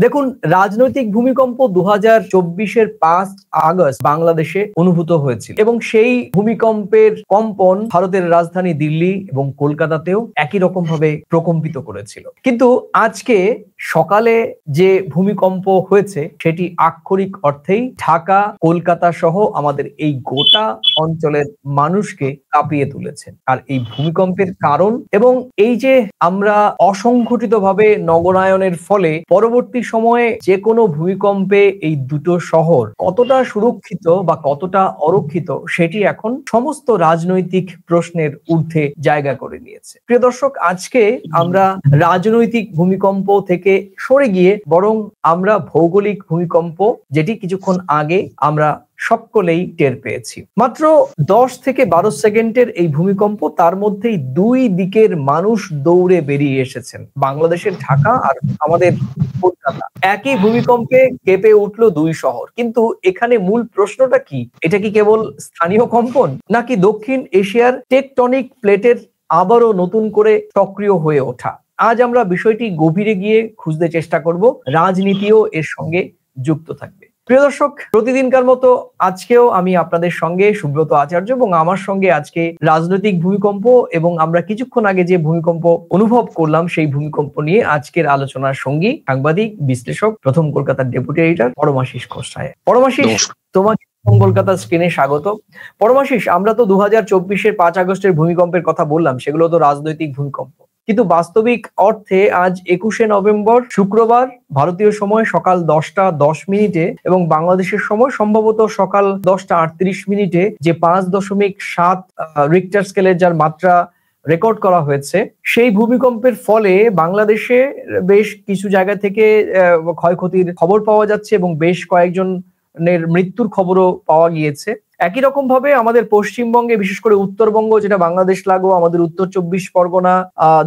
দেখুন, রাজনৈতিক ভূমিকম্প 2024-এর 5 আগস্ট বাংলাদেশে অনুভূত হয়েছিল এবং সেই ভূমিকম্পের কম্পন ভারতের রাজধানী দিল্লি এবং কলকাতাতেও একই রকম ভাবে প্রকম্পিত করেছিল। কিন্তু আজকে সকালে যে ভূমিকম্প হয়েছে সেটি আক্ষরিক অর্থেই ঢাকা, কলকাতা সহ আমাদের এই গোটা অঞ্চলের মানুষকে কাঁপিয়ে তুলেছে। আর এই ভূমিকম্পের কারণ এবং এই যে আমরা অসংগঠিতভাবে নগরায়নের ফলে পরবর্তী সময়ে যে কোনো ভূমিকম্পে এই দুটো শহর কতটা সুরক্ষিত বা কতটা অরক্ষিত সেটি এখন সমস্ত রাজনৈতিক প্রশ্নের ঊর্ধ্বে জায়গা করে নিয়েছে। প্রিয় দর্শক, আজকে আমরা রাজনৈতিক ভূমিকম্প থেকে সরে গিয়ে বরং আমরা ভৌগোলিক ভূমিকম্প, যেটি কিছুক্ষণ আগে আমরা সকলেই টের পেয়েছি। মাত্র 10 থেকে 12 সেকেন্ডের এই ভূমিকম্প, তার মধ্যেই দুই দিকের মানুষ দৌড়ে বেরিয়ে এসেছেন। বাংলাদেশের ঢাকা আর আমাদের কলকাতা, একই ভূমিকম্পে কেঁপে উঠলো দুই শহর। কিন্তু এখানে মূল প্রশ্নটা কি? এটা কি কেবল স্থানীয় কম্পন, নাকি দক্ষিণ এশিয়ার টেকটনিক প্লেটের আবারও নতুন করে সক্রিয় হয়ে ওঠা? আজ আমরা বিষয়টি গভীরে গিয়ে খুঁজতে চেষ্টা করব। রাজনীতিও এর সঙ্গে যুক্ত থাকবে। প্রিয় দর্শক, প্রতিদিনকার মতো আজকেও আমি আপনাদের সঙ্গে সুব্রত আচার্য এবং আমার সঙ্গে আজকে রাজনৈতিক ভূমিকম্প এবং আমরা কিছুক্ষণ আগে যে ভূমিকম্প অনুভব করলাম সেই ভূমিকম্প নিয়ে আজকের আলোচনার সঙ্গী সাংবাদিক, বিশ্লেষক, প্রথম কলকাতার ডেপুটি এডিটর পরমাশিস ঘোষ সাহেব। পরমাশিস, তোমাকে কলকাতার স্ক্রিনে স্বাগত। পরমাশিস, আমরা তো 2024-এর 5 আগস্টের ভূমিকম্পের কথা বললাম, সেগুলো তো রাজনৈতিক ভূমিকম্প, কিন্তু বাস্তবিক অর্থে আজ 21শে নভেম্বর শুক্রবার ভারতীয় সময় সকাল 10টা 10 মিনিটে এবং বাংলাদেশের সময় সম্ভবত সকাল 10টা 38 মিনিটে যে 5.7 রিক্টার স্কেলের যার মাত্রা রেকর্ড করা হয়েছে, সেই ভূমিকম্পের ফলে বাংলাদেশে বেশ কিছু জায়গা থেকে ক্ষয়ক্ষতির খবর পাওয়া যাচ্ছে এবং বেশ কয়েকজনের মৃত্যুর খবরও পাওয়া গিয়েছে। একই রকম ভাবে আমাদের পশ্চিমবঙ্গে, বিশেষ করে উত্তরবঙ্গ যেটা বাংলাদেশ লাগো, আমাদের উত্তর 24 পরগনা,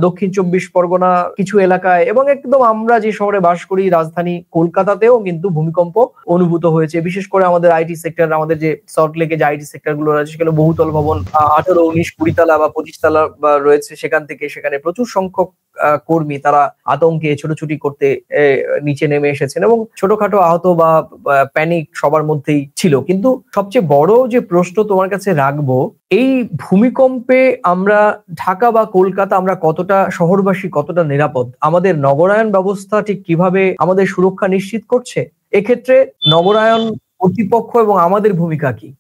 দক্ষিণ 24 পরগনা কিছু এলাকায় এবং একদম আমরা যে শহরে বাস করি রাজধানী কলকাতাতেও কিন্তু ভূমিকম্প অনুভূত হয়েছে। বিশেষ করে আমাদের আইটি সেক্টর, আমাদের যে সল্টলেকে যে আইটি সেক্টর গুলো রয়েছে সেখানে বহুতল ভবন 18, 19, 20 তলা বা 25 তলা রয়েছে, সেখানে প্রচুর সংখ্যক কর্মী তারা আতঙ্কে ছোটাছুটি করতে নিচে নেমে এসেছেন এবং ছোটখাটো আহত বা প্যানিক সবার মধ্যেই ছিল। কিন্তু সবচেয়ে বড় যে প্রশ্ন তোমার কাছে রাখবো, এই ভূমিকম্পে আমরা ঢাকা বা কলকাতা, আমরা কতটা শহরবাসী কতটা নিরাপদ? আমাদের নগরায়ন ব্যবস্থা ঠিক কিভাবে আমাদের সুরক্ষা নিশ্চিত করছে? এক্ষেত্রে নগরায়ন কর্তৃপক্ষ এবং আমাদের ভূমিকা কি?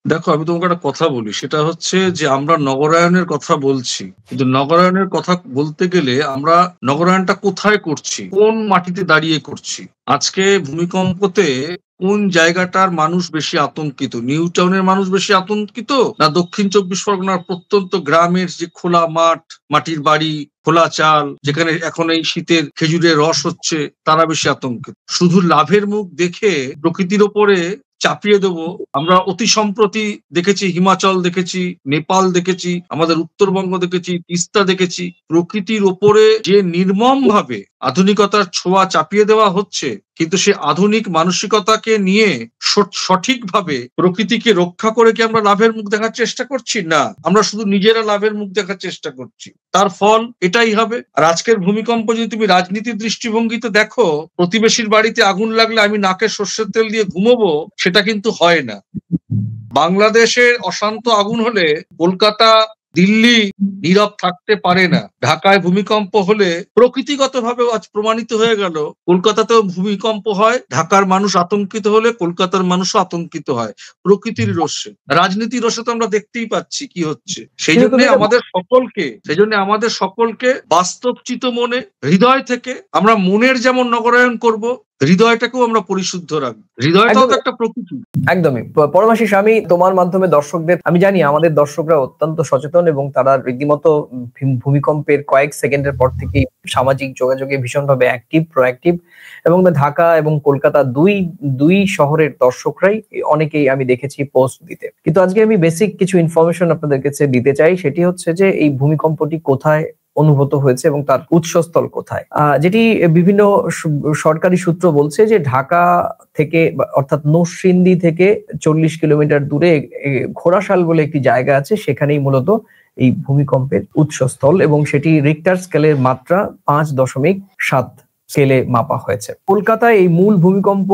দেখো, আমি তোমাকে একটা কথা বলি, সেটা হচ্ছে যে আমরা নগরায়নের কথা বলছি, কিন্তু নগরায়নের কথা বলতে গেলে আমরা নগরায়নটা কোথায় করছি, কোন মাটিতে দাঁড়িয়ে করছি? আজকে ভূমিকম্পতে কোন জায়গাটার মানুষ বেশি আতঙ্কিত? নিউ টাউনের মানুষ বেশি আতঙ্কিত, না দক্ষিণ 24 পরগনার প্রত্যন্ত গ্রামের যে খোলা মাঠ, মাটির বাড়ি, খোলা চাল, যেখানে এখন এই শীতের খেজুরের রস হচ্ছে, তারা বেশি আতঙ্কিত? শুধু লাভের মুখ দেখে প্রকৃতির ওপরে চাপিয়ে দেবো। আমরা অতি সম্প্রতি দেখেছি হিমাচল দেখেছি, নেপাল দেখেছি, আমাদের উত্তরবঙ্গ দেখেছি, তিস্তা দেখেছি। প্রকৃতির ওপরে যে নির্মম ভাবে আধুনিকতার ছোঁয়া চাপিয়ে দেওয়া হচ্ছে, কিন্তু সে আধুনিক মানসিকতাকে নিয়ে সঠিকভাবে প্রকৃতিকে রক্ষা করে কি আমরা লাভের মুখ দেখার চেষ্টা করছি? না, আমরা শুধু নিজেরা লাভের মুখ দেখার চেষ্টা করছি। তার ফল এটাই হবে। আর আজকের ভূমিকম্প যদি তুমি রাজনীতির দৃষ্টিভঙ্গিতে দেখো, প্রতিবেশীর বাড়িতে আগুন লাগলে আমি নাকে সর্ষের তেল দিয়ে ঘুমোবো, সেটা কিন্তু হয় না। বাংলাদেশের অশান্ত আগুন হলে কলকাতা, দিল্লি নীরব থাকতে পারে না। ঢাকায় ভূমিকম্প হলে প্রকৃতিগতভাবে আজ প্রমাণিত হয়ে গেল, কলকাতাতেও ভূমিকম্প হয়, ঢাকার মানুষ আতঙ্কিত হলে কলকাতার মানুষও আতঙ্কিত হয়। প্রকৃতির রোষে, রাজনীতির রোষে তো আমরা দেখতেই পাচ্ছি কি হচ্ছে। সেই জন্য আমাদের সকলকে বাস্তবচিত মনে, হৃদয় থেকে আমরা মনের যেমন নগরায়ন করব, হৃদয়টাকেও আমরা পরিশুদ্ধ রাখবো। হৃদয়টাও তো একটা প্রকৃতি। একদমই। পরমাশিস, আমি তোমার মাধ্যমে দর্শকদের, আমি জানি আমাদের দর্শকরা অত্যন্ত সচেতন এবং তারা রীতিমতো ভূমিকম্পের কয়েক সেকেন্ডের পর থেকেই সামাজিক যোগাযোগে ভীষণভাবে প্রোঅ্যাক্টিভ এবং ঢাকা এবং কলকাতা দুই শহরের দর্শকরাই অনেকেই আমি দেখেছি পোস্ট দিতে। কিন্তু আজকে আমি বেসিক কিছু ইনফরমেশন আপনাদের কাছে দিতে চাই। সেটি হচ্ছে যে এই ভূমিকম্পটি কোথায় অনুভূত হয়েছে এবং তার উৎসস্থল কোথায়। যেটি বিভিন্ন সরকারি সূত্র বলছে যে ঢাকা থেকে, অর্থাৎ নরসিংদী থেকে 40 কিলোমিটার দূরে ঘোড়াশাল বলে একটি জায়গা আছে, সেখানেই মূলত এই ভূমিকম্পের উৎসস্থল এবং সেটি রিক্টার স্কেলের মাত্রা 5.7 স্কেলে মাপা হয়েছে। কলকাতায় এই মূল ভূমিকম্প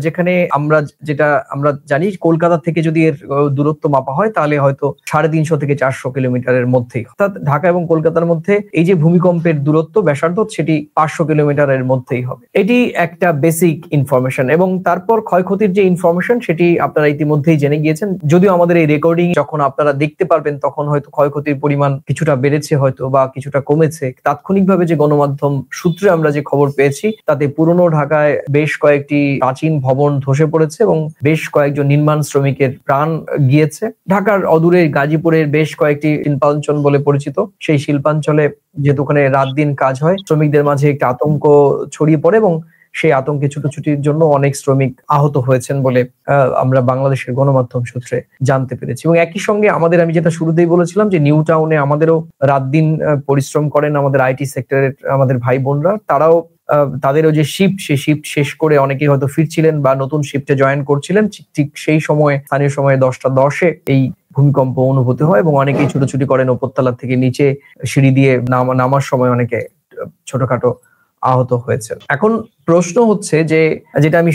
যেখানে আমরা জানি কলকাতা থেকে যদি এর দূরত্ব মাপা হয় তাহলে হয়তো 350 থেকে 400 কিলোমিটারের মধ্যেই, অর্থাৎ ঢাকা এবং কলকাতার মধ্যে এই যে ভূমিকম্পের দূরত্ব ব্যাসার্ধ সেটি 500 কিলোমিটারের মধ্যেই হবে। এটি একটা বেসিক ইনফরমেশন। এবং তারপর ক্ষয়ক্ষতির যে ইনফরমেশন সেটি আপনারা ইতিমধ্যেই জেনে গিয়েছেন। যদিও আমাদের এই রেকর্ডিং যখন আপনারা দেখতে পারবেন তখন হয়তো ক্ষয়ক্ষতির পরিমাণ কিছুটা বেড়েছে হয়তো বা কিছুটা কমেছে। তাৎক্ষণিকভাবে যে গণমাধ্যম সূত্রে আমরা যে খবর পেয়েছি তাতে পুরনো ঢাকায় বেশ কয়েকটি প্রাচীন ভবন ধসে পড়েছে এবং বেশ কয়েকজন নির্মাণ শ্রমিকের প্রাণ গিয়েছে। ঢাকার অদূরে গাজীপুরের বেশ কয়েকটি শিল্পাঞ্চল বলে পরিচিত, সেই শিল্পাঞ্চলে যেহেতু ওখানে রাত দিন কাজ হয়, শ্রমিকদের মাঝে একটা আতঙ্ক ছড়িয়ে পড়ে এবং সেই আতঙ্কে ছুটোছুটির জন্য অনেক শ্রমিক আহত হয়েছেন বলে আমরা বাংলাদেশের গণমাধ্যম সূত্রে জানতে পেরেছি। এবং একই সঙ্গে আমি যেটা শুরুতেই বলেছিলাম যে নিউ টাউনে আমাদেরও রাত দিন পরিশ্রম করেন আমাদের আইটি সেক্টরের আমাদের ভাই বোনরা, তারাও তাদেরও যে শিফট সেই শিফট শেষ করে অনেকেই হয়তো ফিরছিলেন বা নতুন শিফটে জয়েন করছিলেন, ঠিক সেই সময়ে স্থানীয় সময়ে 10:10 এই ভূমিকম্প অনুভূত হয় এবং অনেকেই ছুটোছুটি করেন উপরতলা থেকে নিচে সিঁড়ি দিয়ে নামার সময় অনেকে ছোটখাটো আহত হয়েছে। এখন প্রশ্ন হচ্ছে যে যেটা আমি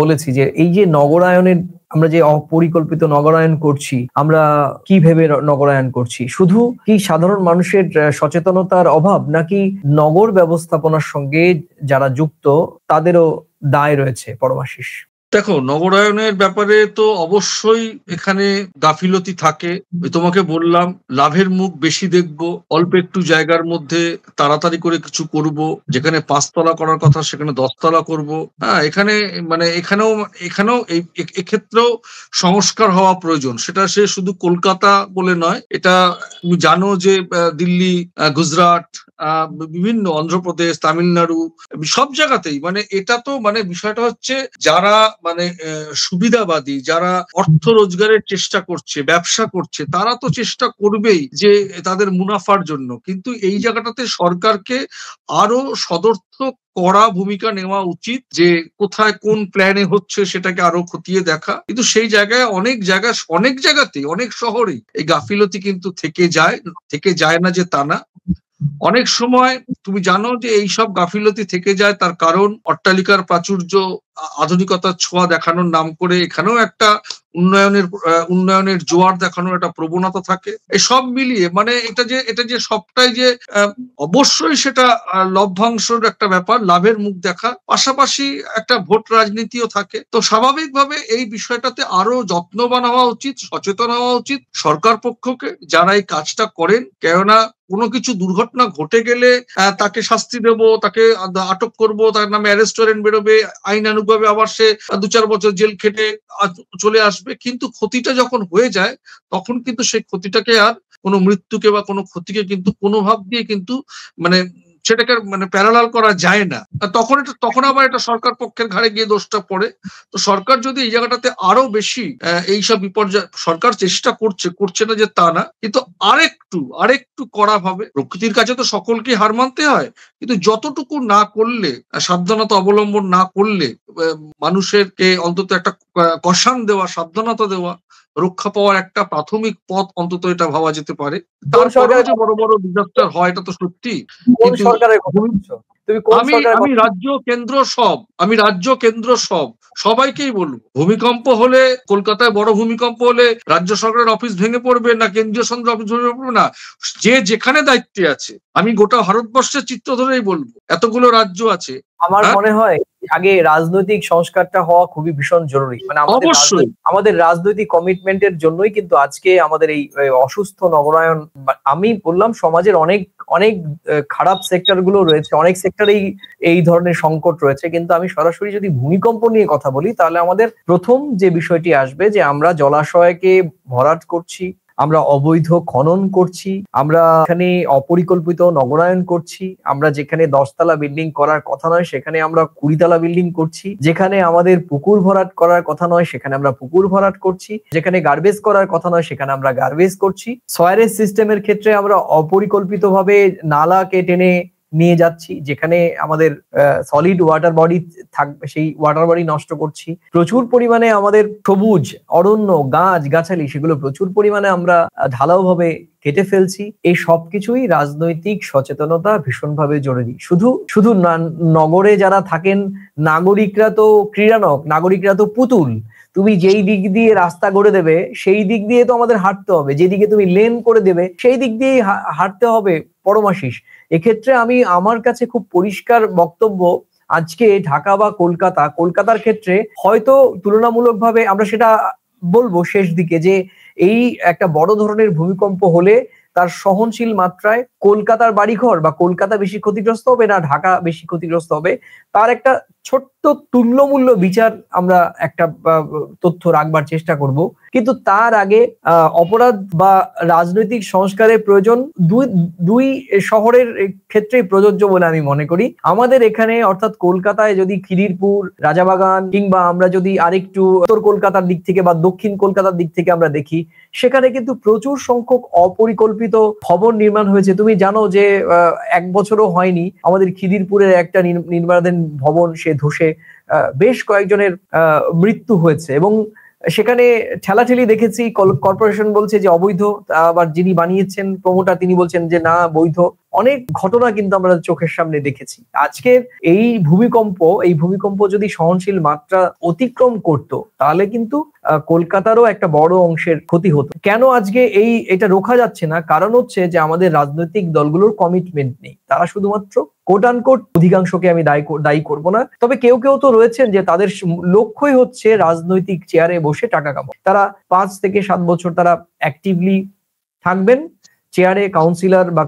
বলেছি যে এই যে নগরায়নের আমরা যে অপরিকল্পিত নগরায়ন করছি, আমরা কি ভেবে নগরায়ন করছি? শুধু কি সাধারণ মানুষের সচেতনতার অভাব, নাকি নগর ব্যবস্থাপনার সঙ্গে যারা যুক্ত তাদেরও দায় রয়েছে পরমাশিস? দেখো, নগরায়নের ব্যাপারে তো অবশ্যই এখানে গাফিলতি থাকে। তোমাকে বললাম, লাভের মুখ বেশি দেখবো, অল্প একটু জায়গার মধ্যে তাড়াতাড়ি করে কিছু করব, যেখানে 5 তলা করার কথা সেখানে 10 তলা করব। হ্যাঁ, এখানে মানে এখানেও এক্ষেত্রেও সংস্কার হওয়া প্রয়োজন। সেটা সে শুধু কলকাতা বলে নয়, এটা তুমি জানো যে দিল্লি, গুজরাট, বিভিন্ন অন্ধ্রপ্রদেশ, তামিলনাড়ু, সব জায়গাতেই মানে এটা তো মানে বিষয়টা হচ্ছে যারা মানে সুবিধাবাদী, যারা অর্থ রোজগারের চেষ্টা করছে, ব্যবসা করছে, তারা তো চেষ্টা করবেই যে তাদের মুনাফার জন্য। কিন্তু এই জায়গাটাতে সরকারকে আরো সদর্থক কড়া ভূমিকা নেওয়া উচিত, যে কোথায় কোন প্ল্যানে হচ্ছে সেটাকে আরো খতিয়ে দেখা। কিন্তু সেই জায়গায় অনেক জায়গাতেই অনেক শহরেই এই গাফিলতি কিন্তু থেকে যায় না যে তা না। অনেক সময় তুমি জানো যে এইসব গাফিলতি থেকে যায়, তার কারণ অট্টালিকার প্রাচুর্য, আধুনিকতার ছোঁয়া দেখানোর নাম করে এখানেও একটা উন্নয়নের জোয়ার দেখানোর একটা প্রবণতা থাকে। এসব মিলিয়ে মানে এটা যে সবটাই যে অবশ্যই সেটা লভ্যাংশের একটা ব্যাপার, লাভের মুখ দেখা, পাশাপাশি একটা ভোট রাজনীতিও থাকে। তো স্বাভাবিকভাবে এই বিষয়টাতে আরো যত্নবান হওয়া উচিত, সচেতন হওয়া উচিত সরকার পক্ষকে, যারা এই কাজটা করেন। কেননা কোনো কিছু দুর্ঘটনা ঘটে গেলে তাকে শাস্তি দেব, তাকে আটক করব, তার নামে অ্যারেস্ট ওয়ারেন্ট বেরোবে, আইনানুগভাবে আবার সে 2-4 বছর জেল খেটে চলে আসবে। কিন্তু ক্ষতিটা যখন হয়ে যায় তখন কিন্তু সেই ক্ষতিটাকে আর কোনো মৃত্যুকে বা কোনো ক্ষতিকে কিন্তু কোনো ভাব দিয়ে কিন্তু মানে সেটাকে মানে প্যারালাল করা যায় না। তখন আবার এটা সরকার পক্ষের ঘাড়ে গিয়ে দোষটা পড়ে। তো সরকার যদি এই জায়গাটাতে আরো বেশি এইসব বিপর্যয়, সরকার চেষ্টা করছে না যে তা না, কিন্তু আরেকটু কড়া ভাবে, প্রকৃতির কাছে তো সকলকে হার মানতে হয়, কিন্তু যতটুকু না করলে, সাবধানতা অবলম্বন না করলে, মানুষেরকে অন্তত একটা কষান দেওয়া, সাবধানতা দেওয়া, রক্ষা পাওয়ার একটা প্রাথমিক পথ অন্তত এটা ভাবা যেতে পারে। তারপরেও যে বড় বড় ডিজাস্টার হয় এটা তো সত্যি। কিন্তু আমি রাজ্য কেন্দ্র সবাইকেই বলবো, ভূমিকম্প হলে, কলকাতায় বড় ভূমিকম্প হলে রাজ্য সরকারের অফিস ভেঙে পড়বে না, কেন্দ্রীয় সরকারের অফিস ভেঙে পড়বে না, যে যেখানে দায়িত্বে আছে। আমি গোটা ভারতবর্ষের চিত্র ধরেই বলবো, এতগুলো রাজ্য আছে। আমার মনে হয় আগে রাজনৈতিক সংস্কারটা হওয়া খুবই ভীষণ জরুরি। মানে আমাদের রাজনৈতিক কমিটমেন্টের জন্যই কিন্তু আজকে আমাদের এই অসুস্থ নগরায়ন, আমি বললাম সমাজের অনেক অনেক খারাপ সেক্টর গুলো রয়েছে, অনেক সেক্টরেই এই ধরনের সংকট রয়েছে। কিন্তু আমি সরাসরি যদি ভূমিকম্প নিয়ে কথা বলি তাহলে আমাদের প্রথম যে বিষয়টি আসবে যে আমরা জলাশয়কে ভরাট করছি, আমরা অবৈধ খনন করছি, আমরা এখানে অপরিকল্পিত নগরায়ন করছি, আমরা যেখানে 10 তলা বিল্ডিং করার কথা নয় সেখানে আমরা 20 তলা বিল্ডিং করছি, যেখানে আমাদের পুকুর ভরাট করার কথা নয় সেখানে আমরা পুকুর ভরাট করছি, যেখানে গার্বেজ করার কথা নয় সেখানে আমরা গার্বেজ করছি। সয়ারেজ সিস্টেমের ক্ষেত্রে আমরা অপরিকল্পিতভাবে নালাকে টেনে নিয়ে যাচ্ছি, যেখানে আমাদের সলিড ওয়াটার বডি থাকবে সেই ওয়াটার বডি নষ্ট করছি। প্রচুর পরিমাণে আমাদের সবুজ অরণ্য, গাছ গাছালি সেগুলো প্রচুর পরিমাণে আমরা ঢালাওভাবে কেটে ফেলছি, এই সবকিছুই রাজনৈতিক সচেতনতা ভীষণভাবে জরুরি। শুধু শুধু নগরে যারা থাকেন নাগরিকরা তো ক্রীড়ানক, নাগরিকরা তো পুতুল। তুমি যেই দিক দিয়ে রাস্তা করে দেবে সেই দিক দিয়ে তো আমাদের হাঁটতে হবে, যেদিকে তুমি লেন করে দেবে সেই দিক দিয়েই হাঁটতে হবে পরমাশিস। এক্ষেত্রে আমি আমার কাছে খুব পরিষ্কার বক্তব্য, আজকে ঢাকা বা কলকাতার ক্ষেত্রে হয়তো তুলনামূলকভাবে আমরা সেটা বলবো শেষ দিকে, যে এই একটা বড় ধরনের ভূমিকম্প হলে তার সহনশীল মাত্রায় কলকাতার বাড়িঘর বা কলকাতা বেশি ক্ষতিগ্রস্ত হবে না ঢাকা বেশি ক্ষতিগ্রস্ত হবে, তার একটা ছোট্ট তুল্যমূল্য বিচার আমরা একটা তথ্য রাখবার চেষ্টা করব। কিন্তু তার আগে অপরাধ বা রাজনৈতিক সংস্কারের প্রয়োজন দুই শহরের ক্ষেত্রেই প্রযোজ্য বলে আমি মনে করি। আমাদের এখানে অর্থাৎ কলকাতায় যদি খিদিরপুর, রাজাবাগান কিংবা আমরা যদি আরেকটু উত্তর কলকাতার দিক থেকে বা দক্ষিণ কলকাতার দিক থেকে আমরা দেখি, সেখানে কিন্তু প্রচুর সংখ্যক অপরিকল্পিত ভবন নির্মাণ হয়েছে। তুমি জানো যে 1 বছরও হয়নি আমাদের খিদিরপুরের একটা নির্মাণাধীন ভবন সে ধসে বেশ কয়েকজনের মৃত্যু হয়েছে, এবং সেখানে ঠেলাঠেলি দেখেছি। কর্পোরেশন বলছে যে অবৈধ, আবার যিনি বানিয়েছেন প্রমোটার তিনি বলছেন যে না বৈধ। অনেক ঘটনা কিন্তু আমরা চোখের সামনে দেখেছি। আজকের এই ভূমিকম্প যদি সহনশীল মাত্রা অতিক্রম করত তাহলে কিন্তু কলকাতারও একটা বড় অংশের ক্ষতি হতো। কেন আজকে এটা রোখা যাচ্ছে না? কারণ হচ্ছে যে আমাদের রাজনৈতিক দলগুলোর কমিটমেন্ট নেই। তারা শুধুমাত্র কোট আনকোট, অধিকাংশকে আমি দায়ী করব না, তবে কেউ কেউ তো রয়েছেন যে তাদের লক্ষ্যই হচ্ছে রাজনৈতিক চেয়ারে বসে টাকা কামানো। তারা 5 থেকে 7 বছর তারা অ্যাক্টিভলি থাকবেন চেয়ারে, কাউন্সিলর বা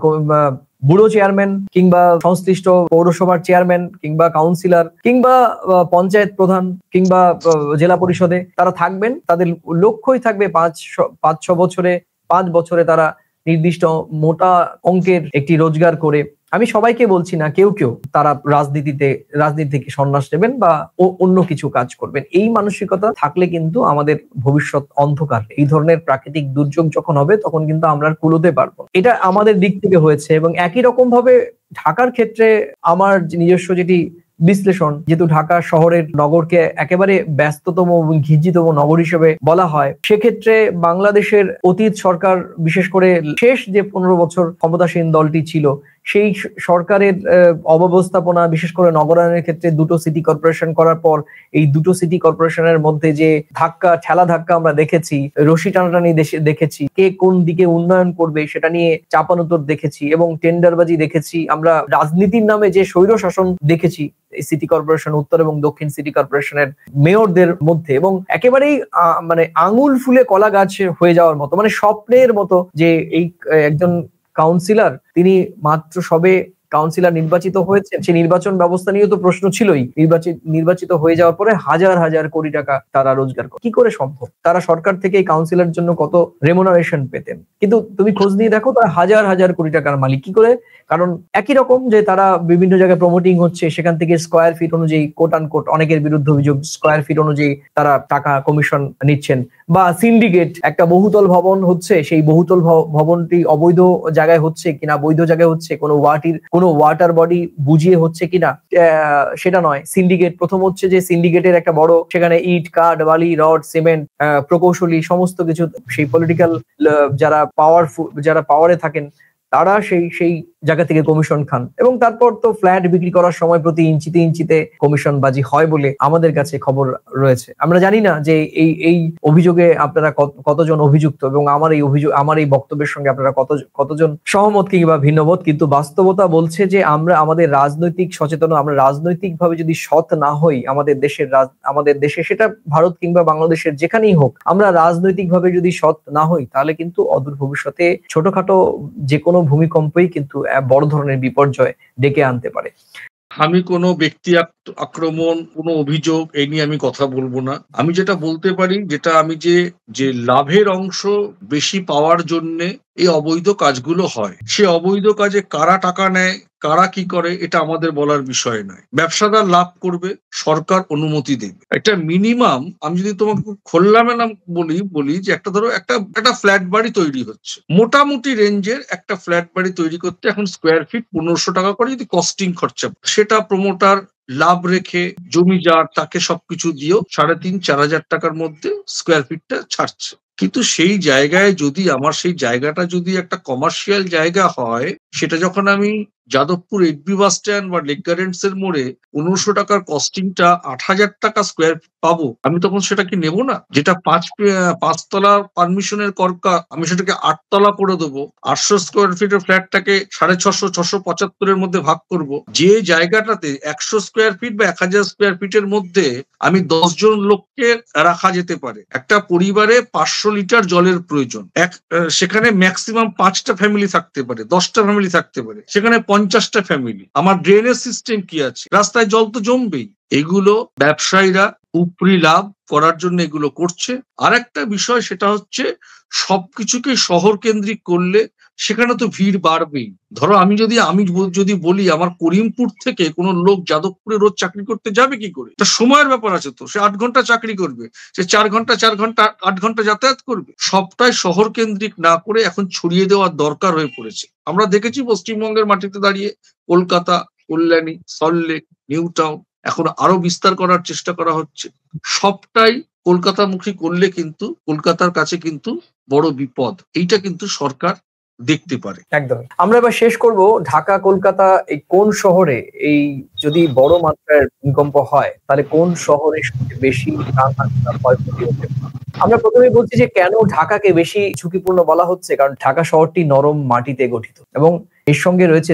ব্যুরো চেয়ারম্যান কিংবা সংশ্লিষ্ট পৌরসভার চেয়ারম্যান কিংবা কাউন্সিলর কিংবা পঞ্চায়েত প্রধান কিংবা জেলা পরিষদে তারা থাকবেন। তাদের লক্ষ্যই থাকবে 5 বছরে তারা নির্দিষ্ট মোটা অঙ্কের একটি রোজগার করে। আমি সবাইকে বলছি না, কেউ তারা রাজনীতি থেকে সন্ন্যাস নেবেন বা অন্য কিছু কাজ করবেন। এই মানসিকতা থাকলে কিন্তু আমাদের ভবিষ্যৎ অন্ধকার। এই ধরনের প্রাকৃতিক দুর্যোগ যখন হবে তখন কিন্তু আমরা আর কুলোতে পারবো। এটা আমাদের দিক থেকে হয়েছে, এবং একই রকম ভাবে ঢাকার ক্ষেত্রে আমার নিজস্ব যেটি বিশ্লেষণ, যেহেতু ঢাকা শহরের নগরকে একেবারে ব্যস্ততম এবং ঘিঞ্জিতম নগর হিসেবে বলা হয়, সেক্ষেত্রে বাংলাদেশের অতীত সরকার, বিশেষ করে শেষ যে 15 বছর ক্ষমতাসীন দলটি ছিল, সেই সরকারের অব্যবস্থাপনা, বিশেষ করে নগরায়নের ক্ষেত্রে 2টো সিটি কর্পোরেশন করার পর এই 2টো সিটি কর্পোরেশনের মধ্যে যে ঠেলা ধাক্কা আমরা দেখেছি, রশি টানাটানি দেখেছি, কে কোন দিকে উন্নয়ন করবে সেটা নিয়ে চাপানোতর দেখেছি, এবং টেন্ডারবাজি দেখেছি। আমরা রাজনীতির নামে যে স্বৈর শাসন দেখেছি এই সিটি কর্পোরেশন, উত্তর এবং দক্ষিণ সিটি কর্পোরেশনের মেয়রদের মধ্যে, এবং একেবারেই মানে আঙুল ফুলে কলা গাছ হয়ে যাওয়ার মতো, মানে স্বপ্নের মতো যে এই একজন কাউন্সিলর তিনি মাত্র সবে কাউন্সিলর নির্বাচিত হয়েছেন, সেই নির্বাচন ব্যবস্থা নিয়েও তো প্রশ্ন ছিলই। নির্বাচিত হয়ে যাওয়ার পরে হাজার হাজার কোটি টাকা তারা রোজগার করে। কি করে সম্ভব? তারা সরকার থেকে এই কাউন্সিলর জন্য কত রেমুনারেশন পেতেন, কিন্তু তুমি খোঁজ নিয়ে দেখো তারা হাজার হাজার কোটি টাকার মালিক। কি করে? কারণ একই রকম যে তারা বিভিন্ন জায়গায় প্রমোটিং হচ্ছে, সেখান থেকে স্কোয়ার ফিট অনুযায়ী, কোট আনকোট, অনেকের বিরুদ্ধে অভিযোগ স্কোয়ার ফিট অনুযায়ী তারা টাকা কমিশন নিচ্ছেন। বা সিন্ডিকেট, একটা বহুতল ভবন হচ্ছে, সেই বহুতল ভবনটি অবৈধ জায়গায় হচ্ছে কিনা, বৈধ জায়গায় হচ্ছে, কোনো ওয়াটার বডি বুঝিয়ে হচ্ছে কিনা সেটা নয়। সিন্ডিকেট প্রথম হচ্ছে যে সিন্ডিকেটের একটা বড়, সেখানে ইট, কাঠ, বালি, রড, সিমেন্ট, প্রকৌশলী সমস্ত কিছু, সেই পলিটিক্যাল যারা পাওয়ারে থাকেন তারা সেই জায়গা থেকে কমিশন খান, এবং তারপর তো ফ্ল্যাট বিক্রি করার সময় প্রতি ইঞ্চিতে কমিশন বাজি হয় বলে আমাদের কাছে খবর রয়েছে। আমরা জানি না যে এই অভিযোগে আপনারা কতজন অভিযুক্ত, এবং আমার এই বক্তব্যের সঙ্গে আপনারা কতজন সহমত কিংবা ভিন্নমত, কিন্তু বাস্তবতা বলছে যে আমাদের রাজনৈতিক আমরা রাজনৈতিকভাবে যদি সৎ না হই, আমাদের দেশে সেটা ভারত কিংবা বাংলাদেশের যেখানেই হোক, আমরা রাজনৈতিকভাবে যদি সৎ না হই তাহলে কিন্তু অদূর ভবিষ্যতে ছোটখাটো যে কোনো ভূমিকম্পই কিন্তু বড় ধরনের বিপর্যয় ডেকে আনতে পারে। আমি কোনো ব্যক্তি আক্রমণ, কোনো অভিযোগ এই নিয়ে আমি কথা বলবো না। আমি যেটা বলতে পারি, যেটা আমি যে লাভের অংশ বেশি পাওয়ার জন্য এই অবৈধ কাজগুলো হয়, সে অবৈধ কাজে কারা টাকা নেয়, কারা কি করে, এটা আমাদের বলার বিষয় নয়। ব্যবসাদার লাভ করবে, সরকার অনুমতি দেবে। একটা মিনিমাম, আমি যদি তোমাকে খোলামেলা বলি যে ধরো একটা ফ্ল্যাট বাড়ি তৈরি হচ্ছে, মোটামুটি রেঞ্জের একটা ফ্ল্যাট বাড়ি তৈরি করতে এখন স্কোয়ার ফিট 1500 টাকা করে যদি কস্টিং খরচা, সেটা প্রমোটার লাভ রেখে জমি যার তাকে সবকিছু দিয়েও 3,500-4,000 টাকার মধ্যে স্কোয়ার ফিটটা ছাড়ছে। কিন্তু সেই জায়গায় যদি আমার সেই জায়গাটা যদি একটা কমার্শিয়াল জায়গা হয়, সেটা যখন আমি যাদবপুর এইচবি বাস স্ট্যান্ড বা লেক গার্ডেন্স এর মোড়ে 1500 টাকার কস্টিংটা 8000 টাকা স্কোয়ার পাবো, আমি তখন সেটা কি নেবো না? যেটা পাঁচতলা পারমিশনের করকা, আমি সেটাকে 8 তলা করে দেবো। 800 স্কোয়ার ফিটের ফ্ল্যাটটাকে 650 675 মধ্যে ভাগ করব। যে জায়গাটাতে 100 স্কোয়ার ফিট বা 1000 স্কোয়ার ফিটের মধ্যে আমি 10 জন লোককে রাখা যেতে পারে। একটা পরিবারে 500 লিটার জলের প্রয়োজন, সেখানে ম্যাক্সিমাম 5টা ফ্যামিলি থাকতে পারে, 10টা ফ্যামিলি থাকতে পারে, সেখানে 50টা ফ্যামিলি। আমার ড্রেনেজ সিস্টেম কি আছে? রাস্তায় জল তো জমবেই। এগুলো ব্যবসায়ীরা উপরি লাভ করার জন্য এগুলো করছে। আর একটা বিষয়, সেটা হচ্ছে সবকিছুকে শহর কেন্দ্রিক করলে সেখানে তো ভিড় বাড়বেই। ধরো আমি যদি বলি আমার করিমপুর থেকে কোনো লোক যাদবপুরে রোজ চাকরি করতে যাবে কি করে? তার সময়ের ব্যাপার আছে তো, সে 8 ঘন্টা চাকরি করবে, সে 4 ঘন্টা 8 ঘন্টা যাতায়াত করবে। সবটাই শহর কেন্দ্রিক না করে এখন ছড়িয়ে দেওয়ার দরকার হয়ে পড়েছে। আমরা দেখেছি পশ্চিমবঙ্গের মাটিতে দাঁড়িয়ে কলকাতা, কল্যাণী, সল্টলেক, নিউ টাউন এখন আরো বিস্তার করার চেষ্টা করা হচ্ছে। সবটাই কলকাতামুখী করলে কিন্তু কলকাতার কাছে কিন্তু বড় বিপদ। এইটা কিন্তু সরকার দেখতে পারে। একদম। আমরা এবার শেষ করব, ঢাকা কলকাতা এই কোন শহরে এই যদি বড় মাত্রার ভূমিকম্প হয় তাহলে কোন শহরে সবচেয়ে বেশি প্রাণহানি বা ক্ষয়ক্ষতি হতে পারে। আমরা প্রথমে বলছি যে কেন ঢাকাকে বেশি ঝুঁকিপূর্ণ বলা হচ্ছে, কারণ ঢাকা শহরটি নরম মাটিতে গঠিত এবং এর সঙ্গে রয়েছে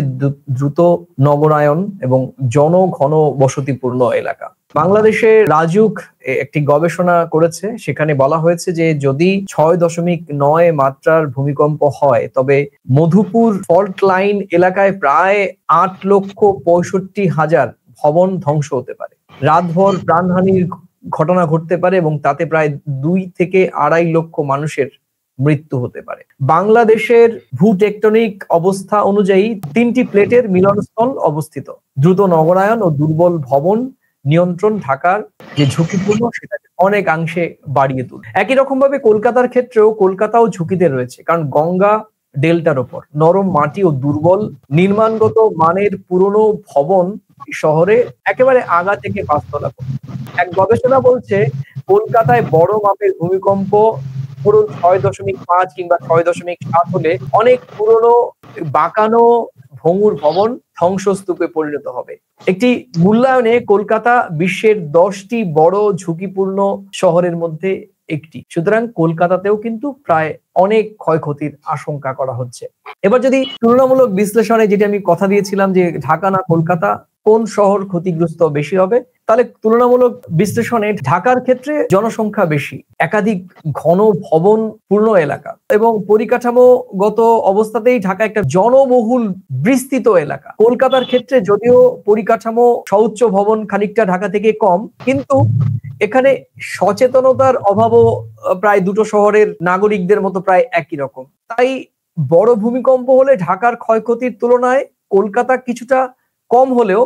দ্রুত নগরায়ন এবং জনঘন বসতিপূর্ণ এলাকা। বাংলাদেশে রাজুক একটি গবেষণা করেছে, সেখানে বলা হয়েছে যে যদি 6.9 মাত্রার ভূমিকম্প হয় তবে মধুপুর ফল্ট লাইন এলাকায় প্রায় 8,65,000 ভবন ধ্বংস হতে পারে, রাতভর প্রাণহানির ঘটনা ঘটতে পারে এবং তাতে প্রায় 2 থেকে 2.5 লক্ষ মানুষের মৃত্যু হতে পারে। বাংলাদেশের ভূটেকটনিক অবস্থা অনুযায়ী 3টি প্লেটের মিলনস্থল অবস্থিত। দ্রুত নগরায়ন ও দুর্বল ভবন নিয়ন্ত্রণ ঢাকার যে ঝুঁকিপূর্ণ সেটাকে অনেকাংশে বাড়িয়ে তোলে। একই রকম ভাবে কলকাতার ক্ষেত্রেও কলকাতাও ঝুঁকিতে রয়েছে, কারণ গঙ্গা ডেল্টার ওপর নরম মাটি ও দুর্বল নির্মাণগত মানের পুরনো ভবন শহরে একেবারে আগা থেকে 5 তলা। এক গবেষণা বলছে কলকাতায় বড় মাপের ভূমিকম্প পুরো 6.5 কিংবা 6.7 হলে অনেক পুরনো বাঁকানো ভঙ্গুর ভবন ধ্বংসস্তূপে পরিণত হবে। একটি মূল্যায়নে কলকাতা বিশ্বের 10টি বড় ঝুঁকিপূর্ণ শহরের মধ্যে একটি। সুতরাং কলকাতাতেও কিন্তু প্রায় অনেক ক্ষয়ক্ষতির আশঙ্কা করা হচ্ছে। এবার যদি তুলনামূলক বিশ্লেষণে, যেটা আমি কথা দিয়েছিলাম যে ঢাকা না কলকাতা কোন শহর ক্ষতিগ্রস্ত বেশি হবে, তাহলে তুলনামূলক বিশ্লেষণে ঢাকার ক্ষেত্রে জনসংখ্যা বেশি, একাধিক ঘন ভবন পূর্ণ এলাকা এবং পরিকাঠামোগত অবস্থাতেই ঢাকা একটা জনবহুল বিস্তৃত এলাকা। কলকাতার ক্ষেত্রে যদিও পরিকাঠামো সউচ্চ ভবন খানিকটা ঢাকা থেকে কম, কিন্তু এখানে সচেতনতার অভাবও প্রায় দুটো শহরের নাগরিকদের মতো প্রায় একই রকম। তাই বড় ভূমিকম্প হলে ঢাকার ক্ষয়ক্ষতির তুলনায় কলকাতা কিছুটা কম হলেও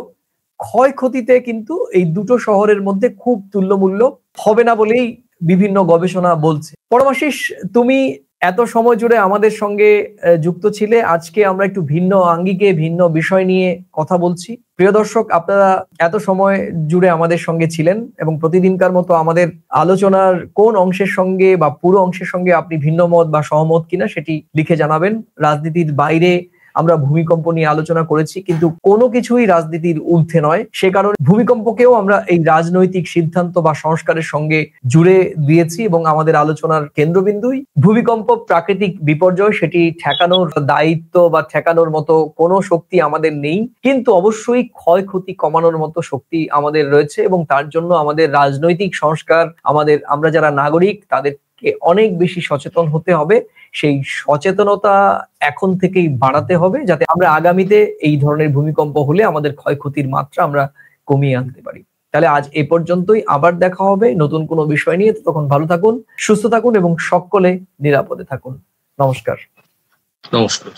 ক্ষয়ক্ষতিতে কিন্তু এই দুটো শহরের মধ্যে খুব তুল্যমূল্য হবে না বলেই বিভিন্ন গবেষণা বলছে। পরমাশিস, তুমি এত সময় জুড়ে আমাদের সঙ্গে যুক্ত ছিলে। আজকে আমরা একটু ভিন্ন আঙ্গিকে ভিন্ন বিষয় নিয়ে কথা বলছি। প্রিয় দর্শক, আপনারা এত সময় জুড়ে আমাদের সঙ্গে ছিলেন এবং প্রতিদিনকার মতো আমাদের আলোচনার কোন অংশের সঙ্গে বা পুরো অংশের সঙ্গে আপনি ভিন্ন মত বা সহমত কিনা সেটি লিখে জানাবেন। রাজনীতির বাইরে আমরা ভূমিকম্প নিয়ে আলোচনা করেছি, কিন্তু কোনো কিছুই রাজনীতির ঊর্ধ্বে নয়। সে কারণে ভূমিকম্পকেও আমরা এই রাজনৈতিক সিদ্ধান্ত বা সংস্কারের সঙ্গে জুড়ে দিয়েছি এবং আমাদের আলোচনার কেন্দ্রবিন্দুই ভূমিকম্প প্রাকৃতিক বিপর্যয়, সেটি ঠেকানোর দায়িত্ব বা ঠেকানোর মতো কোনো শক্তি আমাদের নেই, কিন্তু অবশ্যই ক্ষয়ক্ষতি কমানোর মতো শক্তি আমাদের রয়েছে এবং তার জন্য আমাদের রাজনৈতিক সংস্কার, আমরা যারা নাগরিক তাদেরকে অনেক বেশি সচেতন হতে হবে। সেই সচেতনতা এখন থেকেই বাড়াতে হবে, যাতে আমরা আগামীতে এই ধরনের ভূমিকম্প হলে আমাদের ক্ষয়ক্ষতির মাত্রা আমরা কমিয়ে আনতে পারি। তাহলে আজ এ পর্যন্তই, আবার দেখা হবে নতুন কোনো বিষয় নিয়ে। তখন ভালো থাকুন, সুস্থ থাকুন এবং সকলে নিরাপদে থাকুন। নমস্কার। নমস্কার।